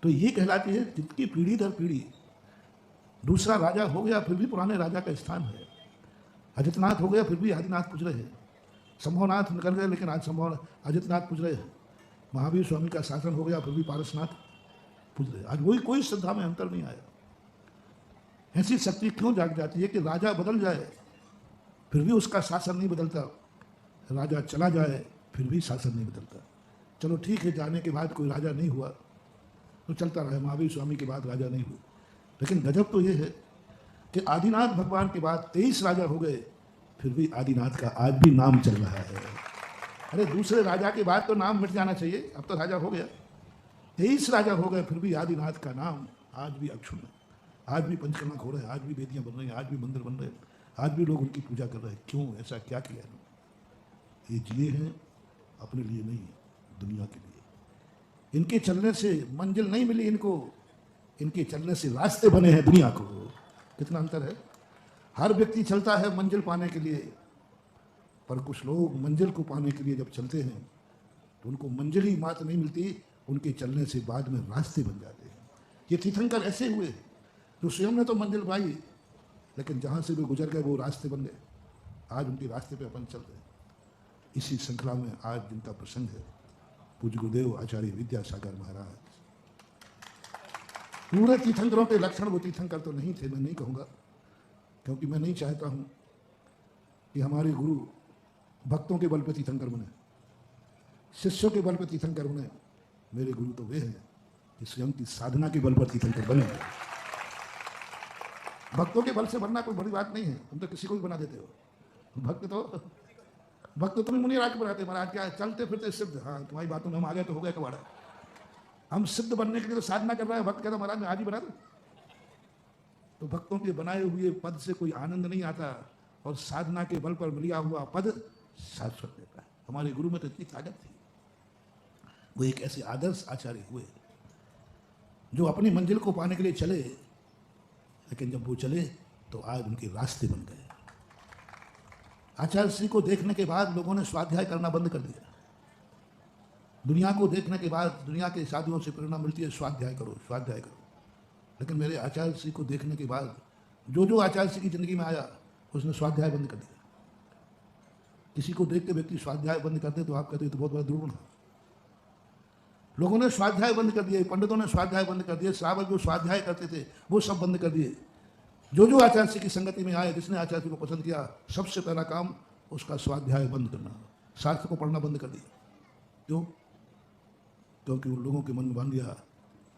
तो ये कहलाती है जिनकी पीढ़ी दर पीढ़ी दूसरा राजा हो गया फिर भी पुराने राजा का स्थान है। अजितनाथ हो गया फिर भी आदिनाथ पूज रहे हैं। संभवनाथ निकल गए लेकिन आज संभव अजितनाथ पूज रहे हैं। महावीर स्वामी का शासन हो गया फिर भी पारसनाथ पूज रहे हैं। आज वही कोई श्रद्धा में अंतर नहीं आया। ऐसी शक्ति क्यों जाग जाती है कि राजा बदल जाए फिर भी उसका शासन नहीं बदलता, राजा चला जाए फिर भी शासन नहीं बदलता। चलो ठीक है, जाने के बाद कोई राजा नहीं हुआ तो चलता रहा, महावीर स्वामी के बाद राजा नहीं हुए। लेकिन गजब तो ये है कि आदिनाथ भगवान के बाद 23 राजा हो गए फिर भी आदिनाथ का आज भी नाम चल रहा है। अरे दूसरे राजा के बाद तो नाम मिट जाना चाहिए, अब तो राजा हो गया। 23 राजा हो गए फिर भी आदिनाथ का नाम आज भी अक्षुण्ण है। आज भी पंचकर्मा हो रहे हैं, आज भी वेदियाँ बन रही हैं, आज भी मंदिर बन रहे हैं, आज भी लोग उनकी पूजा कर रहे हैं। क्यों? ऐसा क्या किया है? ये जिए हैं अपने लिए नहीं, दुनिया के लिए। इनके चलने से मंजिल नहीं मिली इनको, इनके चलने से रास्ते बने हैं दुनिया को। कितना अंतर है। हर व्यक्ति चलता है मंजिल पाने के लिए, पर कुछ लोग मंजिल को पाने के लिए जब चलते हैं तो उनको मंजिल ही मात्र नहीं मिलती, उनके चलने से बाद में रास्ते बन जाते हैं। ये तीर्थंकर ऐसे हुए जो स्वयं ने तो मंजिल पाई लेकिन जहाँ से वे गुजर गए वो रास्ते बन गए। आज उनके रास्ते पे अपन चल रहे हैं। इसी श्रृंखला में आज जिनका प्रसंग है पूज्य गुरुदेव आचार्य विद्यासागर महाराज। पूरे तीर्थंकरों के लक्षण वो तीर्थंकर तो नहीं थे, मैं नहीं कहूँगा, क्योंकि मैं नहीं चाहता हूँ कि हमारे गुरु भक्तों के बल पर तीर्थंकर बने, शिष्यों के बल पर तीर्थंकर बने। मेरे गुरु तो वे हैं कि स्वयं की साधना के बल पर तीर्थंकर बने। भक्तों के बल से बनना कोई बड़ी बात नहीं है, तुम तो किसी को भी बना देते हो। भक्त तो तुम्हें मुनिराज के बनाते, महाराज क्या चलते फिरते सिद्ध। हाँ, तुम्हारी बातों में हम आ गए तो हो गए कबाड़ा। हम सिद्ध बनने के लिए तो साधना कर रहे हैं, भक्त कहता महाराज मैं आज ही बना दूं। तो भक्तों के बनाए हुए पद से कोई आनंद नहीं आता, और साधना के बल पर लिया हुआ पद शाश्वत देता है। हमारे गुरु में तो इतनी ताकत थी। वो एक ऐसे आदर्श आचार्य हुए जो अपनी मंजिल को पाने के लिए चले, लेकिन जब वो चले तो आज उनके रास्ते बन गए। आचार्य श्री को देखने के बाद लोगों ने स्वाध्याय करना बंद कर दिया। दुनिया को देखने के बाद दुनिया के साधुओं से प्रेरणा मिलती है, स्वाध्याय करो स्वाध्याय करो। लेकिन मेरे आचार्य श्री को देखने के बाद जो जो आचार्य श्री की जिंदगी में आया उसने स्वाध्याय बंद कर दिया। किसी को देख के व्यक्ति स्वाध्याय बंद कर दे तो आप कहते तो बहुत बड़ा दुर्गुण है। लोगों ने स्वाध्याय बंद कर दिए, पंडितों ने स्वाध्याय बंद कर दिए, श्रावक जो स्वाध्याय करते थे वो सब बंद कर दिए। जो जो आचार्य श्री की संगति में आए, जिसने आचार्य श्री को पसंद किया, सबसे पहला काम उसका स्वाध्याय बंद करना, शास्त्र को पढ़ना बंद कर दिया। क्यों? क्योंकि उन लोगों के मन में बांध दिया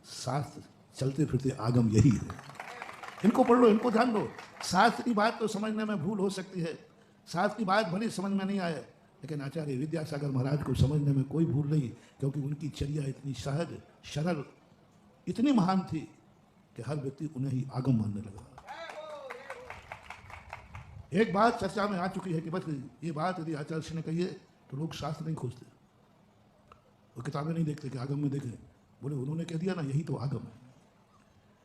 शास्त्र चलते फिरते आगम यही है, इनको पढ़ लो, इनको ध्यान लो। शास्त्र की बात तो समझने में भूल हो सकती है, शास्त्र की बात भली समझ में नहीं आए, लेकिन आचार्य विद्यासागर महाराज को समझने में कोई भूल नहीं, क्योंकि उनकी चर्या इतनी सहज सरल इतनी महान थी कि हर व्यक्ति उन्हें ही आगम मानने लगा। एक बात चर्चा में आ चुकी है कि बस ये बात यदि आचार्य श्री ने कही है तो लोग शास्त्र नहीं खोजते, वो किताबें नहीं देखते कि आगम में देखें। बोले उन्होंने कह दिया ना, यही तो आगम है।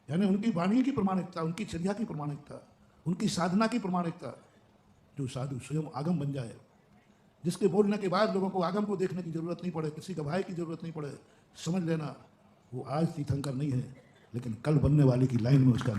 यानी उनकी वाणी की प्रमाणिकता, उनकी चर्या की प्रमाणिकता, उनकी साधना की प्रमाणिकता। जो साधु स्वयं आगम बन जाए, जिसके बोलने के बाद लोगों को आगम को देखने की जरूरत नहीं पड़े, किसी गवाही की जरूरत नहीं पड़े, समझ लेना वो आज तीर्थंकर नहीं है, लेकिन कल बनने वाले की लाइन में उसका